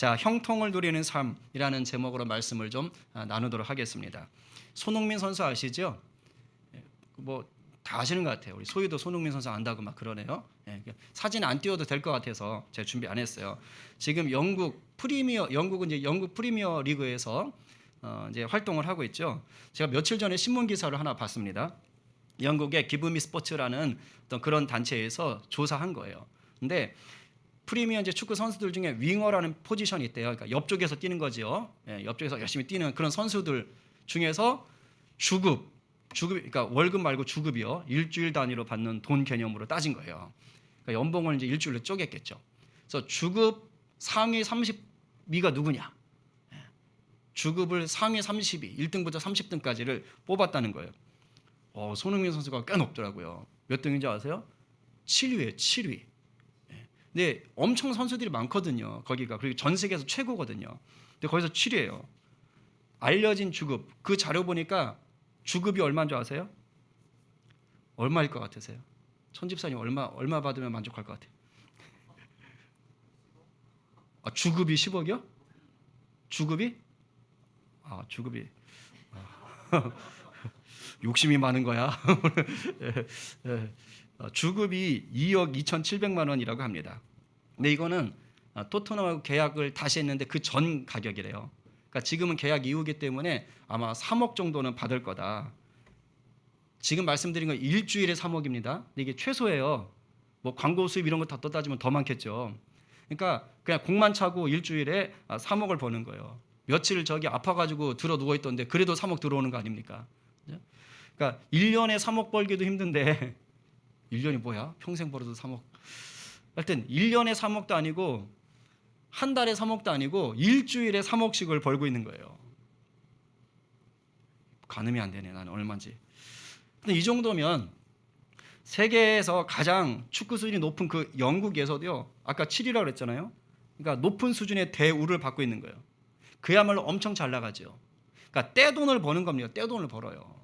자, 형통을 누리는 삶이라는 제목으로 말씀을 좀 나누도록 하겠습니다. 손흥민 선수 아시죠? 뭐 다 아시는 것 같아요. 우리 소희도 손흥민 선수 안다고 막 그러네요. 사진 안 띄워도 될 것 같아서 제가 준비 안 했어요. 지금 영국은 이제 영국 프리미어 리그에서 이제 활동을 하고 있죠. 제가 며칠 전에 신문 기사를 하나 봤습니다. 영국의 기브미 스포츠라는 어떤 그런 단체에서 조사한 거예요. 근데 프리미어 이제 축구 선수들 중에 윙어라는 포지션이 있대요. 그러니까 옆쪽에서 뛰는 거죠. 옆쪽에서 열심히 뛰는 그런 선수들 중에서 주급, 그러니까 월급 말고 주급이요. 일주일 단위로 받는 돈 개념으로 따진 거예요. 그러니까 연봉을 이제 일주일로 쪼갰겠죠. 그래서 주급 상위 30위가 누구냐? 주급을 상위 30위, 1등부터 30등까지를 뽑았다는 거예요. 손흥민 선수가 꽤 높더라고요. 몇 등인지 아세요? 7위예요. 7위. 근데 엄청 선수들이 많거든요. 거기가. 그리고 전 세계에서 최고거든요. 근데 거기서 7위예요. 알려진 주급. 그 자료 보니까 주급이 얼마인 줄 아세요? 얼마일 것 같으세요? 천집사님 얼마 받으면 만족할 것 같아요? 주급이 10억이요? 주급이? 주급이 욕심이 많은 거야. 주급이 2억 2,700만 원이라고 합니다. 근데 이거는 토트넘하고 계약을 다시 했는데 그 전 가격이래요. 그러니까 지금은 계약 이후이기 때문에 아마 3억 정도는 받을 거다. 지금 말씀드린 건 일주일에 3억입니다. 근데 이게 최소예요. 뭐 광고 수입 이런 거 다 따지면 더 많겠죠. 그러니까 그냥 공만 차고 일주일에 3억을 버는 거예요. 며칠 저기 아파가지고 들어 누워 있던데 그래도 3억 들어오는 거 아닙니까? 그러니까 1년에 3억 벌기도 힘든데 1년이 뭐야? 평생 벌어도 3억. 하여튼 1년에 3억도 아니고 한 달에 3억도 아니고 일주일에 3억씩을 벌고 있는 거예요. 가늠이 안 되네. 나는 얼마인지. 근데 이 정도면 세계에서 가장 축구 수준이 높은 그 영국에서도요. 아까 7위라고 그랬잖아요. 그러니까 높은 수준의 대우를 받고 있는 거예요. 그야말로 엄청 잘 나가죠. 그러니까 떼돈을 버는 겁니다. 떼돈을 벌어요.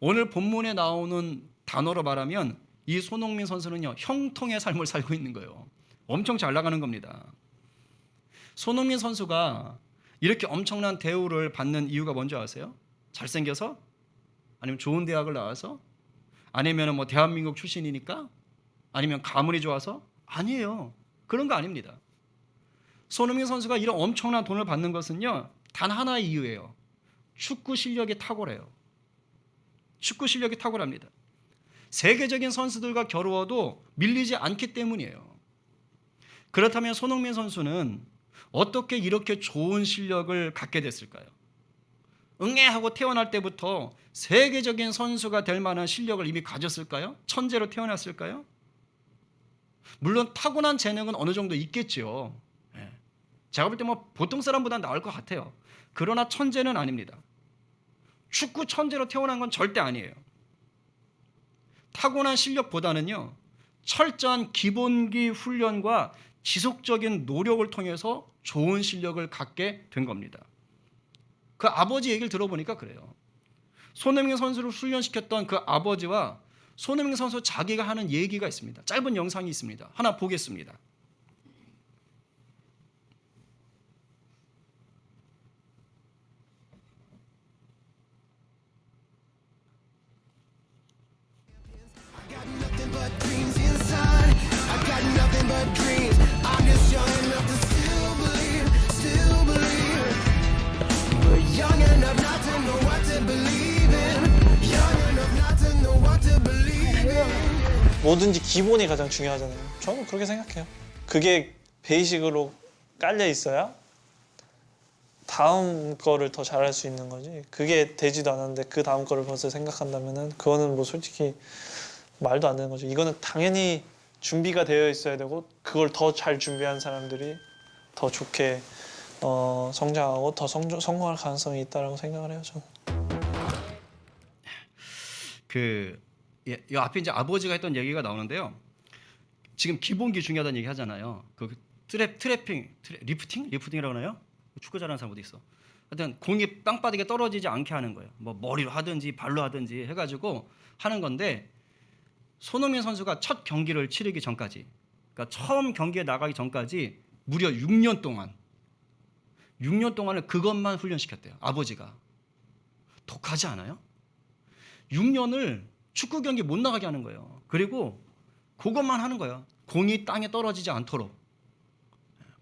오늘 본문에 나오는 단어로 말하면 이 손흥민 선수는요. 형통의 삶을 살고 있는 거예요. 엄청 잘 나가는 겁니다. 손흥민 선수가 이렇게 엄청난 대우를 받는 이유가 뭔지 아세요? 잘생겨서? 아니면 좋은 대학을 나와서? 아니면 뭐 대한민국 출신이니까? 아니면 가문이 좋아서? 아니에요. 그런 거 아닙니다. 손흥민 선수가 이런 엄청난 돈을 받는 것은요. 단 하나의 이유예요. 축구 실력이 탁월해요. 축구 실력이 탁월합니다. 세계적인 선수들과 겨루어도 밀리지 않기 때문이에요. 그렇다면 손흥민 선수는 어떻게 이렇게 좋은 실력을 갖게 됐을까요? 응애하고 태어날 때부터 세계적인 선수가 될 만한 실력을 이미 가졌을까요? 천재로 태어났을까요? 물론 타고난 재능은 어느 정도 있겠죠. 제가 볼 때 뭐 보통 사람보다 나을 것 같아요. 그러나 천재는 아닙니다. 축구 천재로 태어난 건 절대 아니에요. 타고난 실력보다는요. 철저한 기본기 훈련과 지속적인 노력을 통해서 좋은 실력을 갖게 된 겁니다. 그 아버지 얘기를 들어보니까 그래요. 손흥민 선수를 훈련시켰던 그 아버지와 손흥민 선수 자기가 하는 얘기가 있습니다. 짧은 영상이 있습니다. 하나 보겠습니다. 뭐든지 기본이 가장 중요하잖아요. 저는 그렇게 생각해요. 그게 베이직으로 깔려 있어야 다음 거를 더 잘할 수 있는 거지. 그게 되지도 않았는데 그 다음 거를 벌써 생각한다면은 그거는 뭐 솔직히 말도 안 되는 거죠. 이거는 당연히 준비가 되어 있어야 되고 그걸 더 잘 준비한 사람들이 더 좋게 성장하고 더 성공할 가능성이 있다라고 생각을 해요. 저는. 이 앞에 이제 아버지가 했던 얘기가 나오는데요. 지금 기본기 중요하다는 얘기 하잖아요. 그 리프팅이라고 하나요? 축구 잘하는 사람도 있어. 하여튼 공이 땅바닥에 떨어지지 않게 하는 거예요. 뭐 머리로 하든지 발로 하든지 해가지고 하는 건데 손흥민 선수가 첫 경기를 치르기 전까지, 그러니까 처음 경기에 나가기 전까지 무려 6년 동안 6년 동안을 그것만 훈련시켰대요. 아버지가. 독하지 않아요? 6년을 축구 경기 못 나가게 하는 거예요. 그리고 그것만 하는 거예요. 공이 땅에 떨어지지 않도록.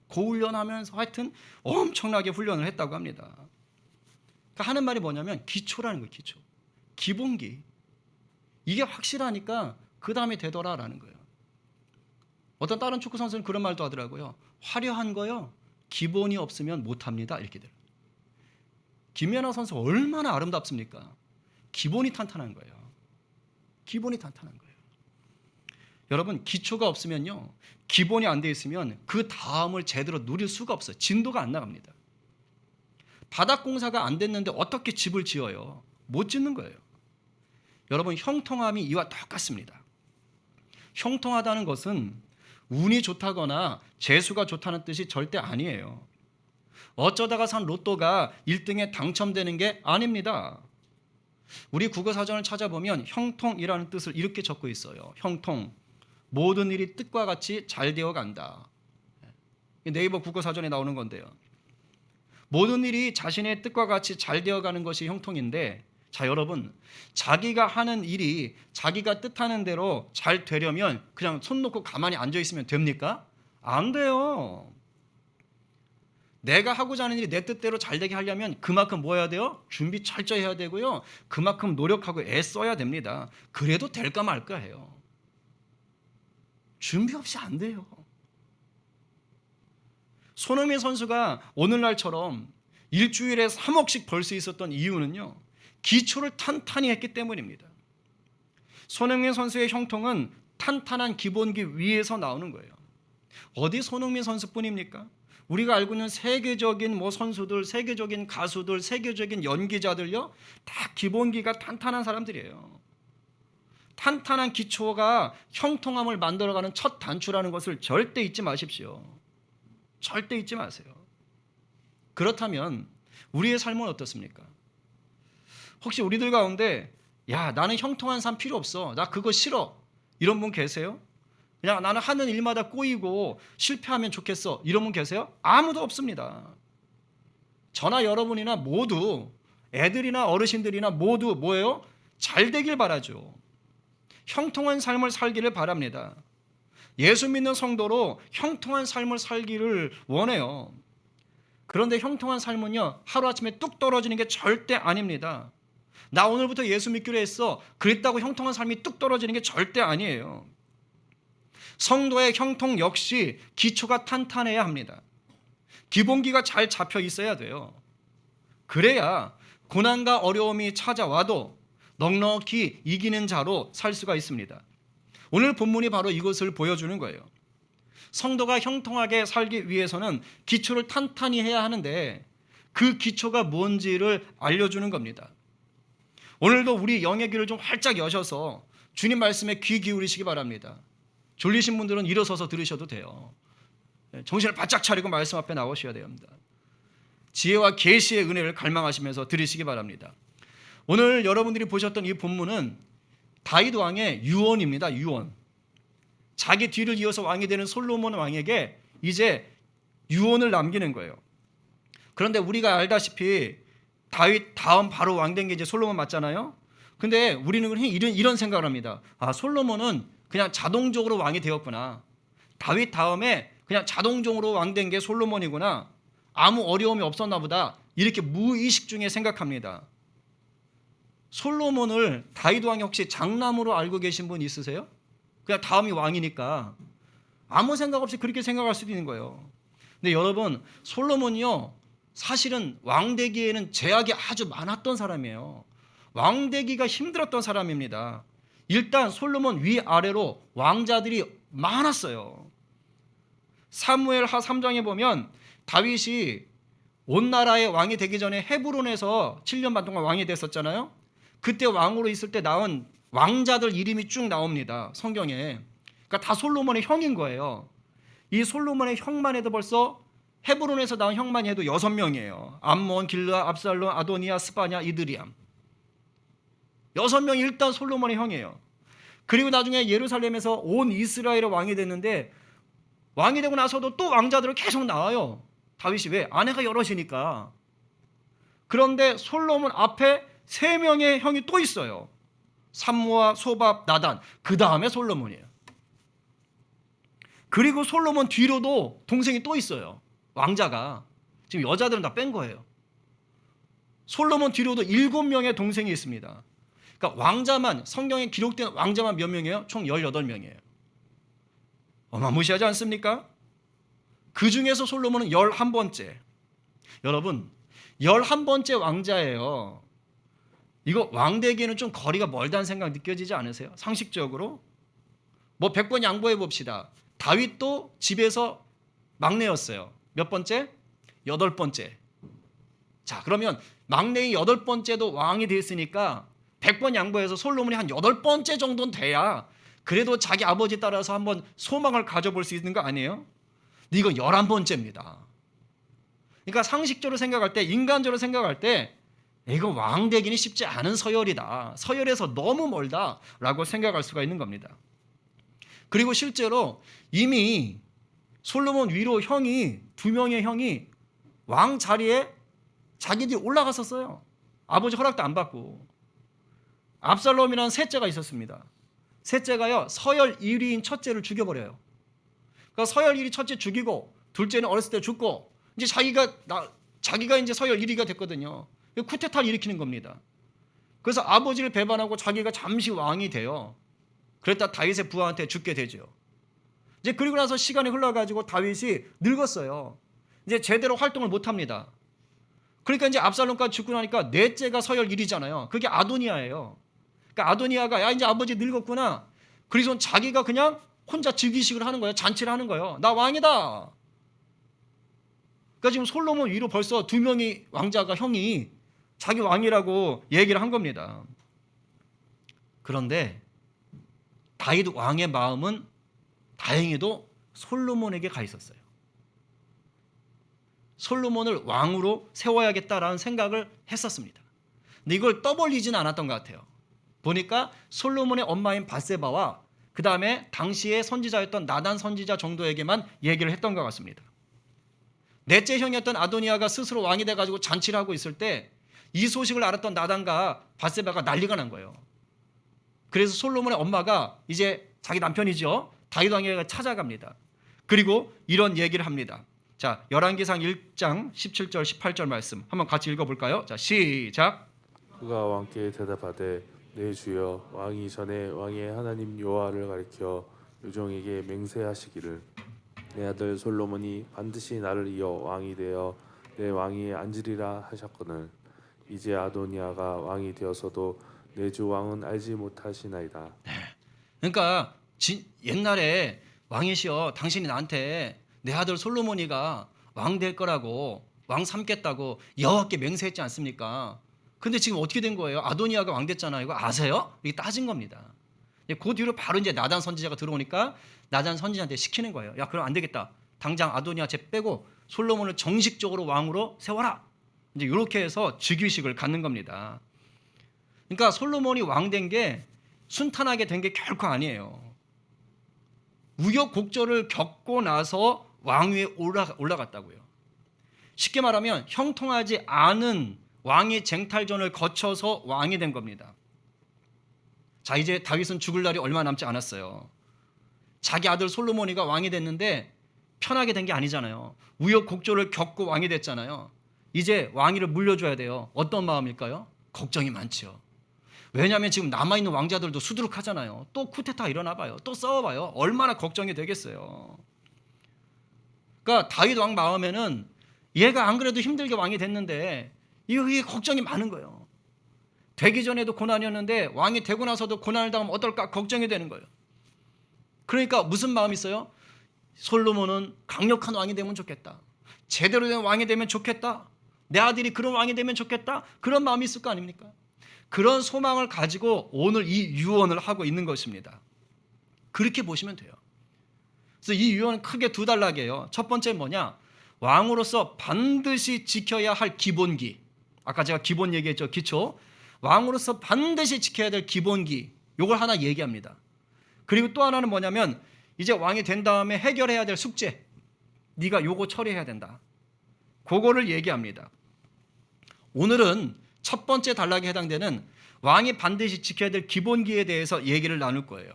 그 훈련하면서 하여튼 엄청나게 훈련을 했다고 합니다. 그러니까 하는 말이 뭐냐면 기초라는 거예요. 기초. 기본기. 이게 확실하니까 그 다음에 되더라라는 거예요. 어떤 다른 축구 선수는 그런 말도 하더라고요. 화려한 거요. 기본이 없으면 못합니다. 이렇게 돼요. 김연아 선수 얼마나 아름답습니까? 기본이 탄탄한 거예요. 기본이 탄탄한 거예요. 여러분 기초가 없으면요. 기본이 안 돼 있으면 그 다음을 제대로 누릴 수가 없어요. 진도가 안 나갑니다. 바닥 공사가 안 됐는데 어떻게 집을 지어요? 못 짓는 거예요. 여러분 형통함이 이와 똑같습니다. 형통하다는 것은 운이 좋다거나 재수가 좋다는 뜻이 절대 아니에요. 어쩌다가 산 로또가 1등에 당첨되는 게 아닙니다. 우리 국어사전을 찾아보면 형통이라는 뜻을 이렇게 적고 있어요. 형통, 모든 일이 뜻과 같이 잘 되어 간다. 네이버 국어사전에 나오는 건데요. 모든 일이 자신의 뜻과 같이 잘 되어 가는 것이 형통인데, 자 여러분, 자기가 하는 일이 자기가 뜻하는 대로 잘 되려면 그냥 손 놓고 가만히 앉아 있으면 됩니까? 안 돼요. 내가 하고자 하는 일이 내 뜻대로 잘 되게 하려면 그만큼 뭐 해야 돼요? 준비 철저히 해야 되고요. 그만큼 노력하고 애써야 됩니다. 그래도 될까 말까 해요. 준비 없이 안 돼요. 손흥민 선수가 오늘날처럼 일주일에 3억씩 벌 수 있었던 이유는요. 기초를 탄탄히 했기 때문입니다. 손흥민 선수의 형통은 탄탄한 기본기 위에서 나오는 거예요. 어디 손흥민 선수뿐입니까? 우리가 알고 있는 세계적인 선수들, 세계적인 가수들, 세계적인 연기자들요. 다 기본기가 탄탄한 사람들이에요. 탄탄한 기초가 형통함을 만들어가는 첫 단추라는 것을 절대 잊지 마십시오. 절대 잊지 마세요. 그렇다면 우리의 삶은 어떻습니까? 혹시 우리들 가운데 야 나는 형통한 삶 필요 없어. 나 그거 싫어. 이런 분 계세요? 그냥 나는 하는 일마다 꼬이고 실패하면 좋겠어. 이런 분 계세요? 아무도 없습니다. 저나 여러분이나 모두 애들이나 어르신들이나 모두 뭐예요? 잘 되길 바라죠. 형통한 삶을 살기를 바랍니다. 예수 믿는 성도로 형통한 삶을 살기를 원해요. 그런데 형통한 삶은요 하루아침에 뚝 떨어지는 게 절대 아닙니다. 나 오늘부터 예수 믿기로 했어. 그랬다고 형통한 삶이 뚝 떨어지는 게 절대 아니에요. 성도의 형통 역시 기초가 탄탄해야 합니다. 기본기가 잘 잡혀 있어야 돼요. 그래야 고난과 어려움이 찾아와도 넉넉히 이기는 자로 살 수가 있습니다. 오늘 본문이 바로 이것을 보여주는 거예요. 성도가 형통하게 살기 위해서는 기초를 탄탄히 해야 하는데 그 기초가 뭔지를 알려주는 겁니다. 오늘도 우리 영의 귀를 좀 활짝 여셔서 주님 말씀에 귀 기울이시기 바랍니다. 졸리신 분들은 일어서서 들으셔도 돼요. 정신을 바짝 차리고 말씀 앞에 나오셔야 됩니다. 지혜와 계시의 은혜를 갈망하시면서 들으시기 바랍니다. 오늘 여러분들이 보셨던 이 본문은 다윗 왕의 유언입니다. 유언. 자기 뒤를 이어서 왕이 되는 솔로몬 왕에게 이제 유언을 남기는 거예요. 그런데 우리가 알다시피 다윗 다음 바로 왕 된 게 이제 솔로몬 맞잖아요. 근데 우리는 이런 생각을 합니다. 아, 솔로몬은 그냥 자동적으로 왕이 되었구나. 다윗 다음에 그냥 자동적으로 왕 된 게 솔로몬이구나. 아무 어려움이 없었나 보다. 이렇게 무의식 중에 생각합니다. 솔로몬을 다윗 왕이 혹시 장남으로 알고 계신 분 있으세요? 그냥 다음이 왕이니까 아무 생각 없이 그렇게 생각할 수도 있는 거예요. 근데 여러분 솔로몬이요 사실은 왕 되기에는 제약이 아주 많았던 사람이에요. 왕 되기가 힘들었던 사람입니다. 일단 솔로몬 위아래로 왕자들이 많았어요. 사무엘하 3장에 보면 다윗이 온 나라의 왕이 되기 전에 헤브론에서 7년 반 동안 왕이 됐었잖아요. 그때 왕으로 있을 때 낳은 왕자들 이름이 쭉 나옵니다. 성경에. 그러니까 다 솔로몬의 형인 거예요. 이 솔로몬의 형만 해도 벌써 헤브론에서 나온 형만 해도 6명이에요. 암몬, 길르아, 압살론, 아도니아, 스바냐, 이드리암. 6명이 일단 솔로몬의 형이에요. 그리고 나중에 예루살렘에서 온 이스라엘의 왕이 됐는데 왕이 되고 나서도 또 왕자들은 계속 나와요. 다윗이 왜? 아내가 여럿이니까. 그런데 솔로몬 앞에 3명의 형이 또 있어요. 삼무와 소밥, 나단. 그 다음에 솔로몬이에요. 그리고 솔로몬 뒤로도 동생이 또 있어요. 왕자가. 지금 여자들은 다 뺀 거예요. 솔로몬 뒤로도 7명의 동생이 있습니다. 그러니까 왕자만, 성경에 기록된 왕자만 몇 명이에요? 총 18명이에요. 어마무시하지 않습니까? 그 중에서 솔로몬은 11번째. 여러분, 11번째 왕자예요. 이거 왕되기에는 좀 거리가 멀다는 생각 느껴지지 않으세요? 상식적으로? 뭐 100번 양보해 봅시다. 다윗도 집에서 막내였어요. 몇 번째? 8번째. 자, 그러면 막내인 8번째도 왕이 됐으니까 100번 양보해서 솔로몬이 한 8번째 정도는 돼야 그래도 자기 아버지 따라서 한번 소망을 가져볼 수 있는 거 아니에요? 근데 이건 11번째입니다. 그러니까 상식적으로 생각할 때, 인간적으로 생각할 때 이거 왕 되기는 쉽지 않은 서열이다. 서열에서 너무 멀다라고 생각할 수가 있는 겁니다. 그리고 실제로 이미 솔로몬 위로 형이 2명의 형이 왕 자리에 자기들이 올라갔었어요. 아버지 허락도 안 받고. 압살롬이라는 셋째가 있었습니다. 셋째가요, 서열 1위인 첫째를 죽여버려요. 그러니까 서열 1위 첫째 죽이고 둘째는 어렸을 때 죽고 이제 자기가 이제 서열 1위가 됐거든요. 쿠데타를 일으키는 겁니다. 그래서 아버지를 배반하고 자기가 잠시 왕이 돼요. 그랬다 다윗의 부하한테 죽게 되죠. 이제 그리고 나서 시간이 흘러가지고 다윗이 늙었어요. 이제 제대로 활동을 못 합니다. 그러니까 이제 압살롬까지 죽고 나니까 넷째가 서열 1위잖아요. 그게 아도니아예요. 그러니까 아도니아가 야 이제 아버지 늙었구나. 그래서 자기가 그냥 혼자 즉위식을 하는 거예요. 잔치를 하는 거예요. 나 왕이다. 그러니까 지금 솔로몬 위로 벌써 2명이 왕자가 형이 자기 왕이라고 얘기를 한 겁니다. 그런데 다윗 왕의 마음은 다행히도 솔로몬에게 가 있었어요. 솔로몬을 왕으로 세워야겠다라는 생각을 했었습니다. 근데 이걸 떠벌리지는 않았던 것 같아요. 보니까 솔로몬의 엄마인 밧세바와 그 다음에 당시의 선지자였던 나단 선지자 정도에게만 얘기를 했던 것 같습니다. 넷째 형이었던 아도니아가 스스로 왕이 돼가지고 잔치를 하고 있을 때 이 소식을 알았던 나단과 밧세바가 난리가 난 거예요. 그래서 솔로몬의 엄마가 이제 자기 남편이죠. 다윗 왕에게 찾아갑니다. 그리고 이런 얘기를 합니다. 자, 열왕기상 1장 17절 18절 말씀 한번 같이 읽어볼까요? 자, 시작. 그가 왕께 대답하되 내 주여 왕이 전에 왕의 하나님 여호와를 가리켜 요종에게 맹세하시기를 내 아들 솔로몬이 반드시 나를 이어 왕이 되어 내 왕위에 앉으리라 하셨거늘 이제 아도니아가 왕이 되어서도 내 주 왕은 알지 못하시나이다. 그러니까 옛날에 왕이시여 당신이 나한테 내 아들 솔로몬이가 왕 될 거라고 왕 삼겠다고 여호와께 맹세했지 않습니까? 근데 지금 어떻게 된 거예요? 아도니아가 왕 됐잖아요. 이거 아세요? 이게 따진 겁니다. 그 뒤로 바로 이제 나단 선지자가 들어오니까 나단 선지자한테 시키는 거예요. 야, 그럼 안 되겠다. 당장 아도니아 쟤 빼고 솔로몬을 정식적으로 왕으로 세워라. 이제 이렇게 해서 즉위식을 갖는 겁니다. 그러니까 솔로몬이 왕 된 게 순탄하게 된 게 결코 아니에요. 우여곡절을 겪고 나서 왕위에 올라갔다고요. 쉽게 말하면 형통하지 않은 왕의 쟁탈전을 거쳐서 왕이 된 겁니다. 자, 이제 다윗은 죽을 날이 얼마 남지 않았어요. 자기 아들 솔로몬이가 왕이 됐는데 편하게 된 게 아니잖아요. 우여곡절을 겪고 왕이 됐잖아요. 이제 왕위를 물려줘야 돼요. 어떤 마음일까요? 걱정이 많죠. 왜냐하면 지금 남아있는 왕자들도 수두룩하잖아요. 또 쿠데타 일어나 봐요. 또 싸워봐요. 얼마나 걱정이 되겠어요. 그러니까 다윗 왕 마음에는 얘가 안 그래도 힘들게 왕이 됐는데 이게 걱정이 많은 거예요. 되기 전에도 고난이었는데 왕이 되고 나서도 고난을 당하면 어떨까 걱정이 되는 거예요. 그러니까 무슨 마음이 있어요? 솔로몬은 강력한 왕이 되면 좋겠다. 제대로 된 왕이 되면 좋겠다. 내 아들이 그런 왕이 되면 좋겠다. 그런 마음이 있을 거 아닙니까? 그런 소망을 가지고 오늘 이 유언을 하고 있는 것입니다. 그렇게 보시면 돼요. 그래서 이 유언은 크게 2단락이에요. 첫 번째는 뭐냐? 왕으로서 반드시 지켜야 할 기본기. 아까 제가 기본 얘기했죠. 기초. 왕으로서 반드시 지켜야 될 기본기. 요걸 하나 얘기합니다. 그리고 또 하나는 뭐냐면 이제 왕이 된 다음에 해결해야 될 숙제. 네가 요거 처리해야 된다. 그거를 얘기합니다. 오늘은 첫 번째 단락에 해당되는 왕이 반드시 지켜야 될 기본기에 대해서 얘기를 나눌 거예요.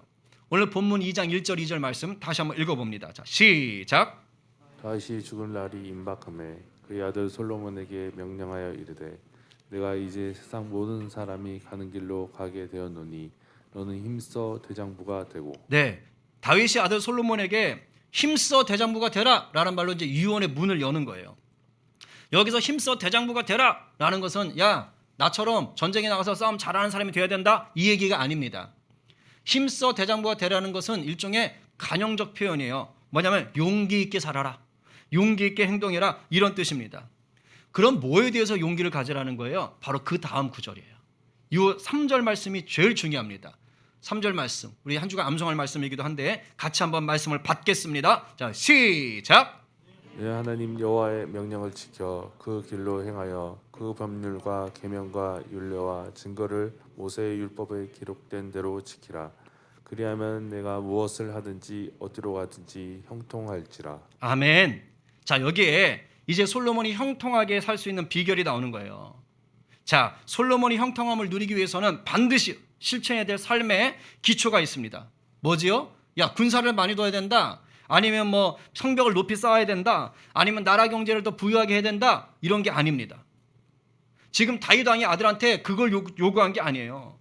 오늘 본문 2장 1절 2절 말씀 다시 한번 읽어봅니다. 자, 시작. 다윗이 죽을 날이 임박함에 그의 아들 솔로몬에게 명령하여 이르되 내가 이제 세상 모든 사람이 가는 길로 가게 되었노니 너는 힘써 대장부가 되고. 네, 다윗이 아들 솔로몬에게 힘써 대장부가 되라 라는 말로 이제 유언의 문을 여는 거예요. 여기서 힘써 대장부가 되라 라는 것은 야 나처럼 전쟁에 나가서 싸움 잘하는 사람이 돼야 된다 이 얘기가 아닙니다. 힘써 대장부가 되라는 것은 일종의 간영적 표현이에요. 뭐냐면 용기 있게 살아라, 용기 있게 행동해라 이런 뜻입니다. 그럼 뭐에 대해서 용기를 가지라는 거예요? 바로 그 다음 구절이에요. 이 3절 말씀이 제일 중요합니다. 3절 말씀, 우리 한 주간 암송할 말씀이기도 한데 같이 한번 말씀을 받겠습니다. 자, 시작. 내 하나님 여호와의 명령을 지켜 그 길로 행하여 그 법률과 계명과 율례와 증거를 모세의 율법에 기록된 대로 지키라. 그리하면 내가 무엇을 하든지 어디로 가든지 형통할지라. 아멘. 자, 여기에 이제 솔로몬이 형통하게 살 수 있는 비결이 나오는 거예요. 자, 솔로몬이 형통함을 누리기 위해서는 반드시 실천해야 될 삶의 기초가 있습니다. 뭐지요? 야, 군사를 많이 둬야 된다. 아니면 뭐 성벽을 높이 쌓아야 된다. 아니면 나라 경제를 더 부유하게 해야 된다. 이런 게 아닙니다. 지금 다윗 왕이 아들한테 그걸 요구한 게 아니에요.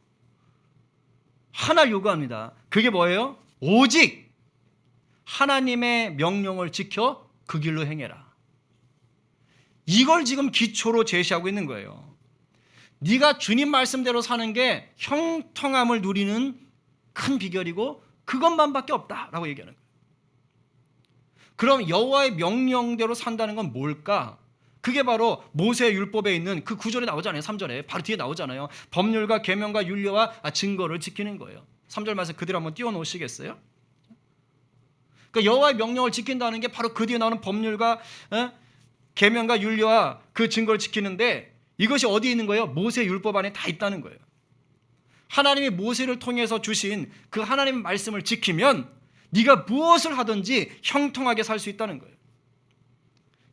하나를 요구합니다. 그게 뭐예요? 오직 하나님의 명령을 지켜 그 길로 행해라. 이걸 지금 기초로 제시하고 있는 거예요. 네가 주님 말씀대로 사는 게 형통함을 누리는 큰 비결이고 그것만밖에 없다라고 얘기하는 거예요. 그럼 여호와의 명령대로 산다는 건 뭘까? 그게 바로 모세의 율법에 있는 그 구절에 나오잖아요. 3절에 바로 뒤에 나오잖아요. 법률과 계명과 율례와 증거를 지키는 거예요. 3절 말씀 그대로 한번 띄워놓으시겠어요? 그러니까 여호와의 명령을 지킨다는 게 바로 그 뒤에 나오는 법률과 계명과 율례와 그 증거를 지키는데 이것이 어디에 있는 거예요? 모세의 율법 안에 다 있다는 거예요. 하나님이 모세를 통해서 주신 그 하나님의 말씀을 지키면 네가 무엇을 하든지 형통하게 살 수 있다는 거예요.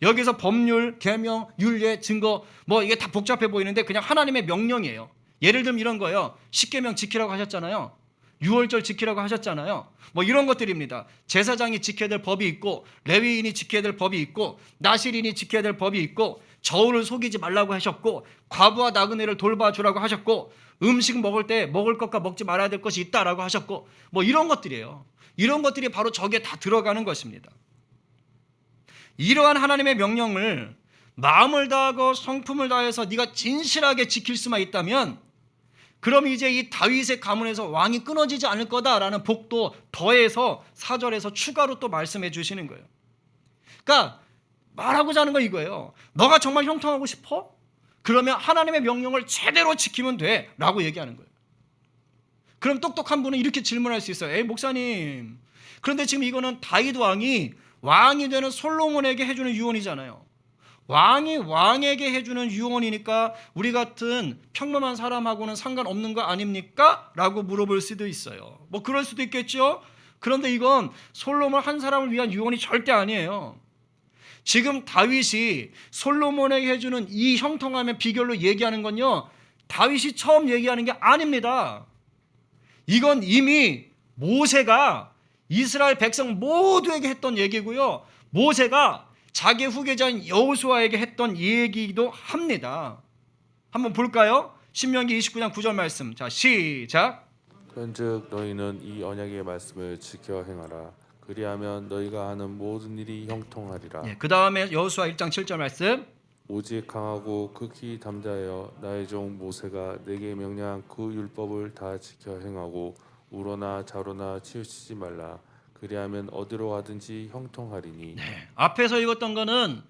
여기서 법률, 계명, 율례, 증거 뭐 이게 다 복잡해 보이는데 그냥 하나님의 명령이에요. 예를 들면 이런 거예요. 십계명 지키라고 하셨잖아요. 유월절 지키라고 하셨잖아요. 뭐 이런 것들입니다. 제사장이 지켜야 될 법이 있고 레위인이 지켜야 될 법이 있고 나실인이 지켜야 될 법이 있고 저울을 속이지 말라고 하셨고 과부와 나그네를 돌봐주라고 하셨고 음식 먹을 때 먹을 것과 먹지 말아야 될 것이 있다라고 하셨고 뭐 이런 것들이에요. 이런 것들이 바로 저기에 다 들어가는 것입니다. 이러한 하나님의 명령을 마음을 다하고 성품을 다해서 네가 진실하게 지킬 수만 있다면 그럼 이제 이 다윗의 가문에서 왕이 끊어지지 않을 거다라는 복도 더해서 4절에서 추가로 또 말씀해 주시는 거예요. 그러니까 말하고자 하는 건 이거예요. 너가 정말 형통하고 싶어? 그러면 하나님의 명령을 제대로 지키면 돼 라고 얘기하는 거예요. 그럼 똑똑한 분은 이렇게 질문할 수 있어요. 에이 목사님, 그런데 지금 이거는 다윗 왕이 되는 솔로몬에게 해주는 유언이잖아요. 왕이 왕에게 해주는 유언이니까 우리 같은 평범한 사람하고는 상관없는 거 아닙니까? 라고 물어볼 수도 있어요. 뭐 그럴 수도 있겠죠. 그런데 이건 솔로몬 한 사람을 위한 유언이 절대 아니에요. 지금 다윗이 솔로몬에게 해주는 이 형통함의 비결로 얘기하는 건요, 다윗이 처음 얘기하는 게 아닙니다. 이건 이미 모세가 이스라엘 백성 모두에게 했던 얘기고요, 모세가 자기 후계자인 여호수아에게 했던 얘기이기도 합니다. 한번 볼까요? 신명기 29장 9절 말씀. 자, 시작. 그런즉 너희는 이 언약의 말씀을 지켜 행하라. 그리하면 너희가 하는 모든 일이 형통하리라. 그 다음에 여호수아 1장 7절 말씀. 오직 강하고 극히 담대하여 나의 종 모세가 내게 명령한 그 율법을 다 지켜 행하고 우로나 좌로나 치우치지 말라. 그리하면 어디로 가든지 형통하리니. 앞에서 읽었던 거는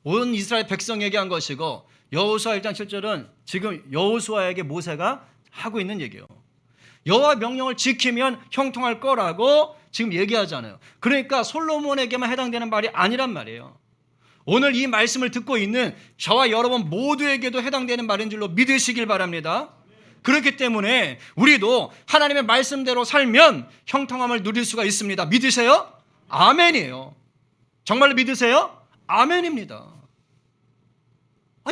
온 이스라엘 백성에게 한 것이고 여호수아 1장 7절은 지금 여호수아에게 모세가 하고 있는 얘기예요. 여호와 명령을 지키면 형통할 거라고 지금 얘기하잖아요. 그러니까 솔로몬에게만 해당되는 말이 아니란 말이에요. 오늘 이 말씀을 듣고 있는 저와 여러분 모두에게도 해당되는 말인 줄로 믿으시길 바랍니다. 그렇기 때문에 우리도 하나님의 말씀대로 살면 형통함을 누릴 수가 있습니다. 믿으세요? 아멘이에요. 정말로 믿으세요? 아멘입니다.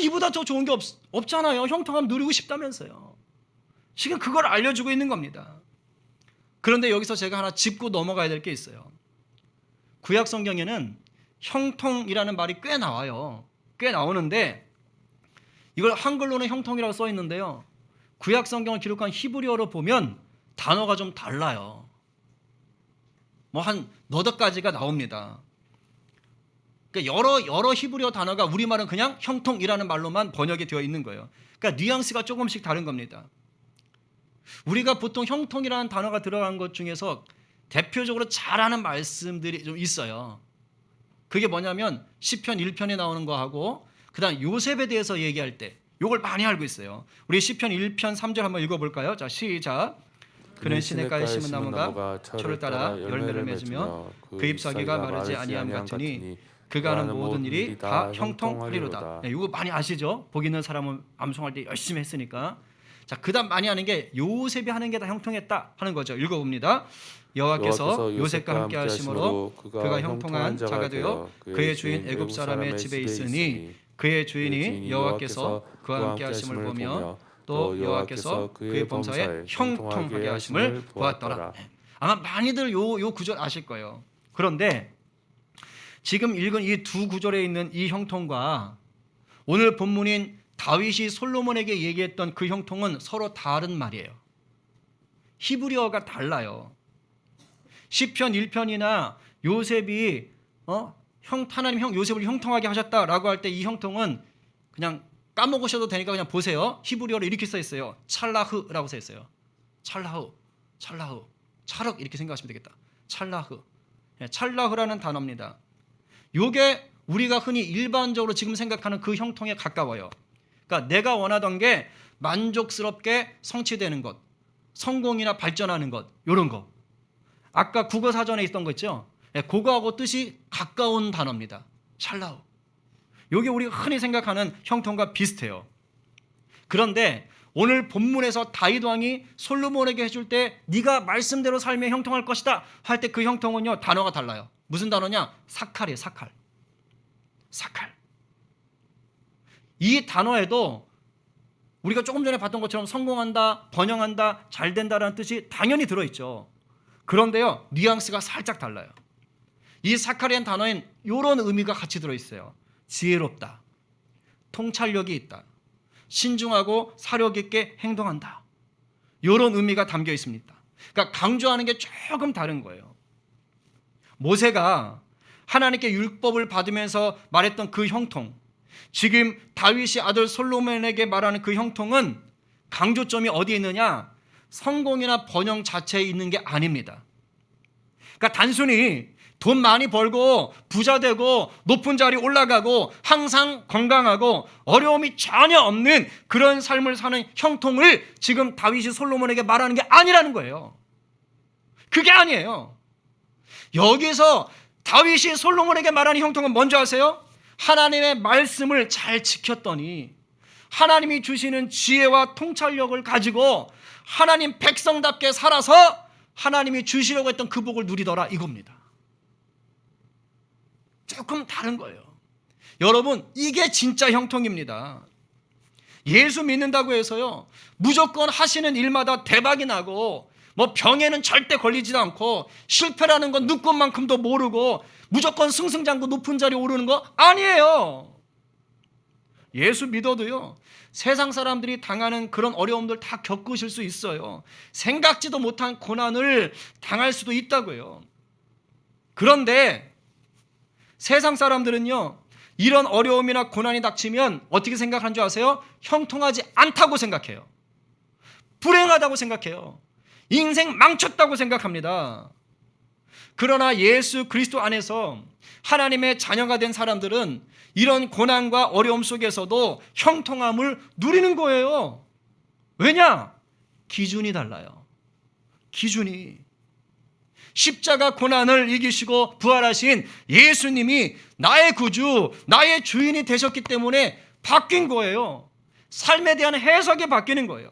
이보다 더 좋은 게 없잖아요. 형통함 누리고 싶다면서요. 지금 그걸 알려주고 있는 겁니다. 그런데 여기서 제가 하나 짚고 넘어가야 될 게 있어요. 구약 성경에는 형통이라는 말이 꽤 나와요. 꽤 나오는데 이걸 한글로는 형통이라고 써 있는데요. 구약 성경을 기록한 히브리어로 보면 단어가 좀 달라요. 뭐 한 너댓 가지가 나옵니다. 그러니까 여러 히브리어 단어가 우리말은 그냥 형통이라는 말로만 번역이 되어 있는 거예요. 그러니까 뉘앙스가 조금씩 다른 겁니다. 우리가 보통 형통이라는 단어가 들어간 것 중에서 대표적으로 잘하는 말씀들이 좀 있어요. 그게 뭐냐면 시편 1편에 나오는 거하고 그다음 요셉에 대해서 얘기할 때 요걸 많이 알고 있어요. 우리 시편 1편 3절 한번 읽어볼까요? 자, 시작. 그는 시냇가에 심은 나무가 철을 따라 열매를 맺으며 그 잎사귀가 마르지 아니함 같으니 그가 하는 모든 일이 다 형통하리로다. 네, 이거 많이 아시죠? 복 있는 사람은 암송할 때 열심히 했으니까. 자, 그다음 많이 하는 게 요셉이 하는 게 다 형통했다 하는 거죠. 읽어봅니다. 여호와께서 요셉과 함께 하심으로 그가 형통한 자가 되어 그의 주인 애굽 사람의 집에 있으니 그의 주인이 여호와께서 그와 함께 하심을 보며 또 여호와께서 그의 범사에 형통하게 하심을 보았더라. 아마 많이들 요 구절 아실 거예요. 그런데 지금 읽은 이 두 구절에 있는 이 형통과 오늘 본문인 다윗이 솔로몬에게 얘기했던 그 형통은 서로 다른 말이에요. 히브리어가 달라요. 시편 1편이나 요셉이 하나님 요셉을 형통하게 하셨다라고 할 때 이 형통은 그냥 까먹으셔도 되니까 그냥 보세요. 히브리어로 이렇게 써 있어요. 찰라흐라고 써 있어요. 찰라흐, 찰흑 이렇게 생각하시면 되겠다. 찰라흐, 찰라흐라는 단어입니다. 요게 우리가 흔히 일반적으로 지금 생각하는 그 형통에 가까워요. 그러니까 내가 원하던 게 만족스럽게 성취되는 것, 성공이나 발전하는 것, 이런 거. 아까 국어 사전에 있던 거 있죠? 그거하고 뜻이 가까운 단어입니다. 찰라우. 이게 우리가 흔히 생각하는 형통과 비슷해요. 그런데 오늘 본문에서 다윗 왕이 솔로몬에게 해줄 때 네가 말씀대로 살면 형통할 것이다 할 때 그 형통은요 단어가 달라요. 무슨 단어냐? 사칼이에요. 사칼. 이 단어에도 우리가 조금 전에 봤던 것처럼 성공한다, 번영한다, 잘 된다라는 뜻이 당연히 들어있죠. 그런데요 뉘앙스가 살짝 달라요. 이 사칼이라는 단어엔 이런 의미가 같이 들어있어요. 지혜롭다, 통찰력이 있다, 신중하고 사력 있게 행동한다, 이런 의미가 담겨 있습니다. 그러니까 강조하는 게 조금 다른 거예요. 모세가 하나님께 율법을 받으면서 말했던 그 형통, 지금 다윗이 아들 솔로몬에게 말하는 그 형통은 강조점이 어디에 있느냐? 성공이나 번영 자체에 있는 게 아닙니다. 그러니까 단순히 돈 많이 벌고 부자 되고 높은 자리 올라가고 항상 건강하고 어려움이 전혀 없는 그런 삶을 사는 형통을 지금 다윗이 솔로몬에게 말하는 게 아니라는 거예요. 그게 아니에요. 여기서 다윗이 솔로몬에게 말하는 형통은 뭔지 아세요? 하나님의 말씀을 잘 지켰더니 하나님이 주시는 지혜와 통찰력을 가지고 하나님 백성답게 살아서 하나님이 주시려고 했던 그 복을 누리더라, 이겁니다. 조금 다른 거예요. 여러분, 이게 진짜 형통입니다. 예수 믿는다고 해서요 무조건 하시는 일마다 대박이 나고 뭐 병에는 절대 걸리지도 않고 실패라는 건 누군만큼도 모르고 무조건 승승장구 높은 자리에 오르는 거 아니에요. 예수 믿어도요 세상 사람들이 당하는 그런 어려움들 다 겪으실 수 있어요. 생각지도 못한 고난을 당할 수도 있다고요. 그런데 세상 사람들은요 이런 어려움이나 고난이 닥치면 어떻게 생각하는 줄 아세요? 형통하지 않다고 생각해요. 불행하다고 생각해요. 인생 망쳤다고 생각합니다. 그러나 예수 그리스도 안에서 하나님의 자녀가 된 사람들은 이런 고난과 어려움 속에서도 형통함을 누리는 거예요. 왜냐? 기준이 달라요. 기준이. 십자가 고난을 이기시고 부활하신 예수님이 나의 구주, 나의 주인이 되셨기 때문에 바뀐 거예요. 삶에 대한 해석이 바뀌는 거예요.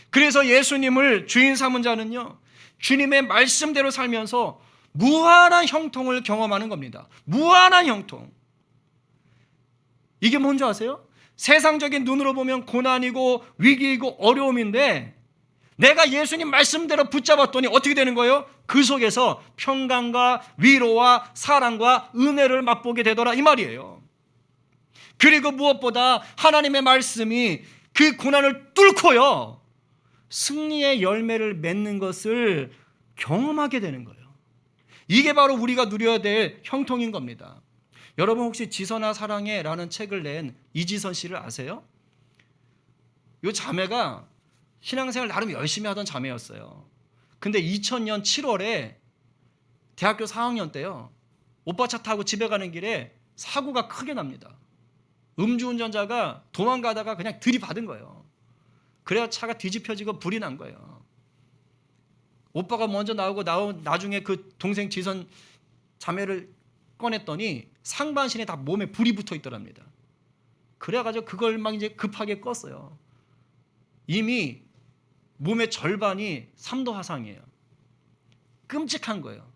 그래서 예수님을 주인 삼은 자는요 주님의 말씀대로 살면서 무한한 형통을 경험하는 겁니다. 무한한 형통. 이게 뭔지 아세요? 세상적인 눈으로 보면 고난이고 위기이고 어려움인데 내가 예수님 말씀대로 붙잡았더니 어떻게 되는 거예요? 그 속에서 평강과 위로와 사랑과 은혜를 맛보게 되더라 이 말이에요. 그리고 무엇보다 하나님의 말씀이 그 고난을 뚫고요 승리의 열매를 맺는 것을 경험하게 되는 거예요. 이게 바로 우리가 누려야 될 형통인 겁니다. 여러분 혹시 지선아 사랑해 라는 책을 낸 이지선 씨를 아세요? 이 자매가 신앙생활 나름 열심히 하던 자매였어요. 근데 2000년 7월에 대학교 4학년 때요 오빠 차 타고 집에 가는 길에 사고가 크게 납니다. 음주운전자가 도망가다가 그냥 들이받은 거예요. 그래야 차가 뒤집혀지고 불이 난 거예요. 오빠가 먼저 나오고 나중에 그 동생 지선 자매를 꺼냈더니 상반신에 다 몸에 불이 붙어 있더랍니다. 그래가지고 그걸 막 이제 급하게 껐어요. 이미 몸의 절반이 3도 화상이에요. 끔찍한 거예요.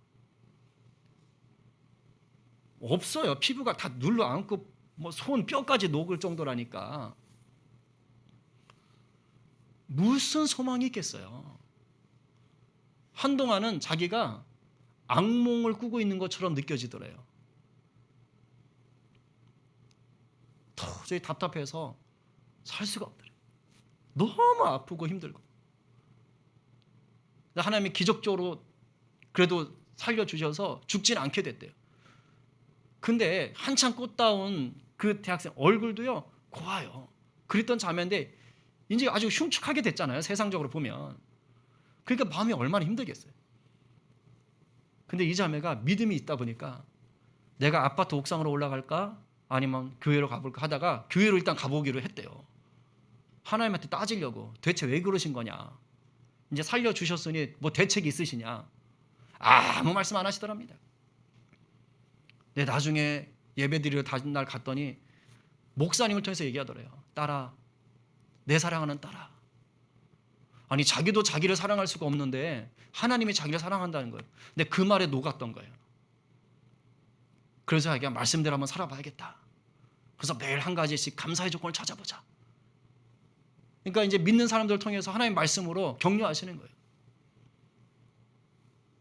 없어요. 피부가 다 눌러 앉고 뭐 손 뼈까지 녹을 정도라니까. 무슨 소망이 있겠어요. 한동안은 자기가 악몽을 꾸고 있는 것처럼 느껴지더래요. 도저히 답답해서 살 수가 없더래요. 너무 아프고 힘들고. 하나님이 기적적으로 그래도 살려주셔서 죽진 않게 됐대요. 근데 한참 꽃다운 그 대학생 얼굴도요 고와요. 그랬던 자매인데 이제 아주 흉측하게 됐잖아요. 세상적으로 보면. 그러니까 마음이 얼마나 힘들겠어요. 근데 이 자매가 믿음이 있다 보니까 내가 아파트 옥상으로 올라갈까 아니면 교회로 가볼까 하다가 교회로 일단 가보기로 했대요. 하나님한테 따지려고 대체 왜 그러신 거냐. 이제 살려주셨으니 뭐 대책이 있으시냐. 아무 말씀 안 하시더랍니다. 근데 나중에 예배드리러 다른 날 갔더니 목사님을 통해서 얘기하더래요. 딸아, 내 사랑하는 딸아. 아니 자기도 자기를 사랑할 수가 없는데 하나님이 자기를 사랑한다는 거예요. 근데 그 말에 녹았던 거예요. 그래서 자기가 말씀대로 한번 살아봐야겠다. 그래서 매일 한 가지씩 감사의 조건을 찾아보자. 그러니까 이제 믿는 사람들을 통해서 하나님의 말씀으로 격려하시는 거예요.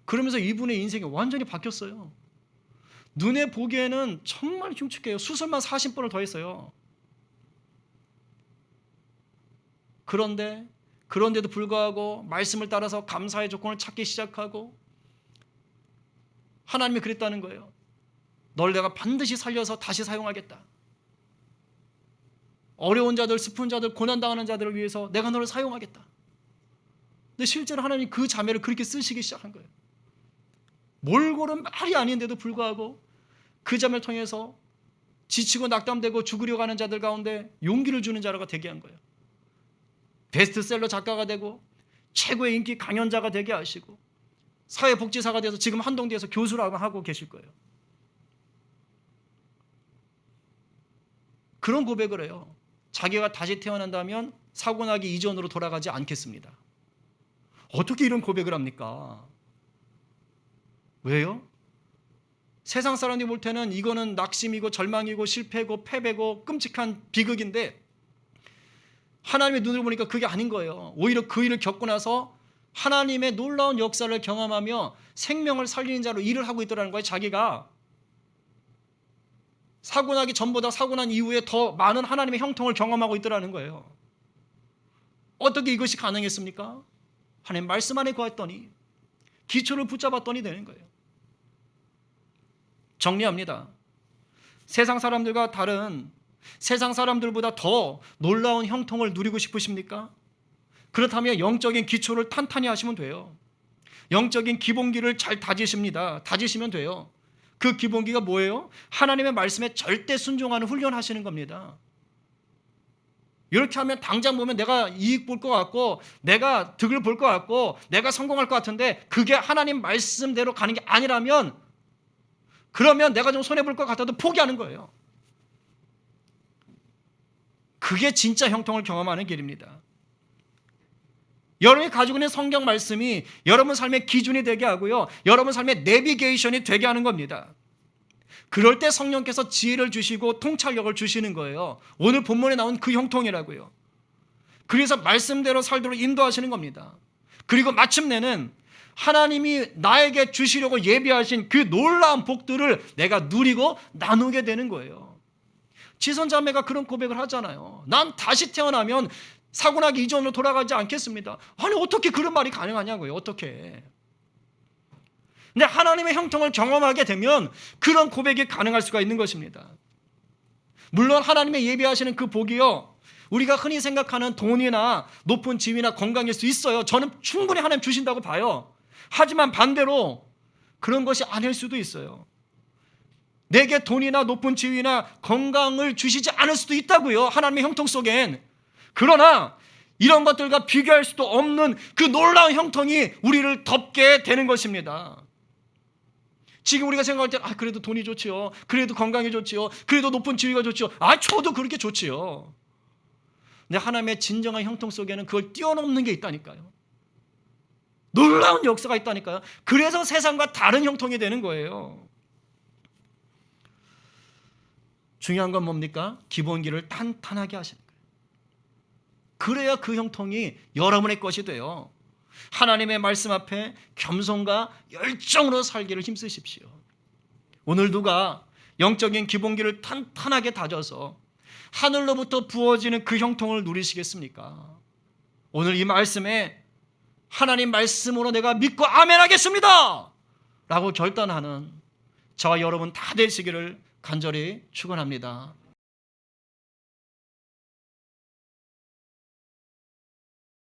그러면서 이분의 인생이 완전히 바뀌었어요. 눈에 보기에는 정말 흉측해요. 수술만 40번을 더 했어요. 그런데도 불구하고 말씀을 따라서 감사의 조건을 찾기 시작하고 하나님이 그랬다는 거예요. 널 내가 반드시 살려서 다시 사용하겠다. 어려운 자들, 슬픈 자들, 고난당하는 자들을 위해서 내가 너를 사용하겠다. 근데 실제로 하나님이 그 자매를 그렇게 쓰시기 시작한 거예요. 몰골은 말이 아닌데도 불구하고 그 자매를 통해서 지치고 낙담되고 죽으려고 하는 자들 가운데 용기를 주는 자가 되게 한 거예요. 베스트셀러 작가가 되고 최고의 인기 강연자가 되게 하시고 사회복지사가 돼서 지금 한동대에서 교수라고 하고 계실 거예요. 그런 고백을 해요. 자기가 다시 태어난다면 사고나기 이전으로 돌아가지 않겠습니다. 어떻게 이런 고백을 합니까? 왜요? 세상 사람들이 볼 때는 이거는 낙심이고 절망이고 실패고 패배고 끔찍한 비극인데 하나님의 눈으로 보니까 그게 아닌 거예요. 오히려 그 일을 겪고 나서 하나님의 놀라운 역사를 경험하며 생명을 살리는 자로 일을 하고 있더라는 거예요. 자기가 사고 나기 전보다 사고 난 이후에 더 많은 하나님의 형통을 경험하고 있더라는 거예요. 어떻게 이것이 가능했습니까? 하나님 말씀 안에 거했더니 기초를 붙잡았더니 되는 거예요. 정리합니다. 세상 사람들과 다른 세상 사람들보다 더 놀라운 형통을 누리고 싶으십니까? 그렇다면 영적인 기초를 탄탄히 하시면 돼요. 영적인 기본기를 잘 다지시면 돼요. 그 기본기가 뭐예요? 하나님의 말씀에 절대 순종하는 훈련하시는 겁니다. 이렇게 하면 당장 보면 내가 이익 볼 것 같고 내가 득을 볼 것 같고 내가 성공할 것 같은데 그게 하나님 말씀대로 가는 게 아니라면 그러면 내가 좀 손해볼 것 같아도 포기하는 거예요. 그게 진짜 형통을 경험하는 길입니다. 여러분이 가지고 있는 성경 말씀이 여러분 삶의 기준이 되게 하고요. 여러분 삶의 내비게이션이 되게 하는 겁니다. 그럴 때 성령께서 지혜를 주시고 통찰력을 주시는 거예요. 오늘 본문에 나온 그 형통이라고요. 그래서 말씀대로 살도록 인도하시는 겁니다. 그리고 마침내는 하나님이 나에게 주시려고 예비하신 그 놀라운 복들을 내가 누리고 나누게 되는 거예요. 지선자매가 그런 고백을 하잖아요. 난 다시 태어나면 사고나기 이전으로 돌아가지 않겠습니다. 아니 어떻게 그런 말이 가능하냐고요. 어떻게. 근데 하나님의 형통을 경험하게 되면 그런 고백이 가능할 수가 있는 것입니다. 물론 하나님의 예비하시는 그 복이요, 우리가 흔히 생각하는 돈이나 높은 지위나 건강일 수 있어요. 저는 충분히 하나님 주신다고 봐요. 하지만 반대로 그런 것이 아닐 수도 있어요. 내게 돈이나 높은 지위나 건강을 주시지 않을 수도 있다고요. 하나님의 형통 속엔. 그러나 이런 것들과 비교할 수도 없는 그 놀라운 형통이 우리를 덮게 되는 것입니다. 지금 우리가 생각할 때 그래도 돈이 좋지요. 그래도 건강이 좋지요. 그래도 높은 지위가 좋지요. 저도 그렇게 좋지요. 근데 하나님의 진정한 형통 속에는 그걸 뛰어넘는 게 있다니까요. 놀라운 역사가 있다니까요. 그래서 세상과 다른 형통이 되는 거예요. 중요한 건 뭡니까? 기본기를 탄탄하게 하시는 거예요. 그래야 그 형통이 여러분의 것이 돼요. 하나님의 말씀 앞에 겸손과 열정으로 살기를 힘쓰십시오. 오늘 누가 영적인 기본기를 탄탄하게 다져서 하늘로부터 부어지는 그 형통을 누리시겠습니까? 오늘 이 말씀에 하나님 말씀으로 내가 믿고 아멘하겠습니다 라고 결단하는 저와 여러분 다 되시기를 간절히 축원합니다.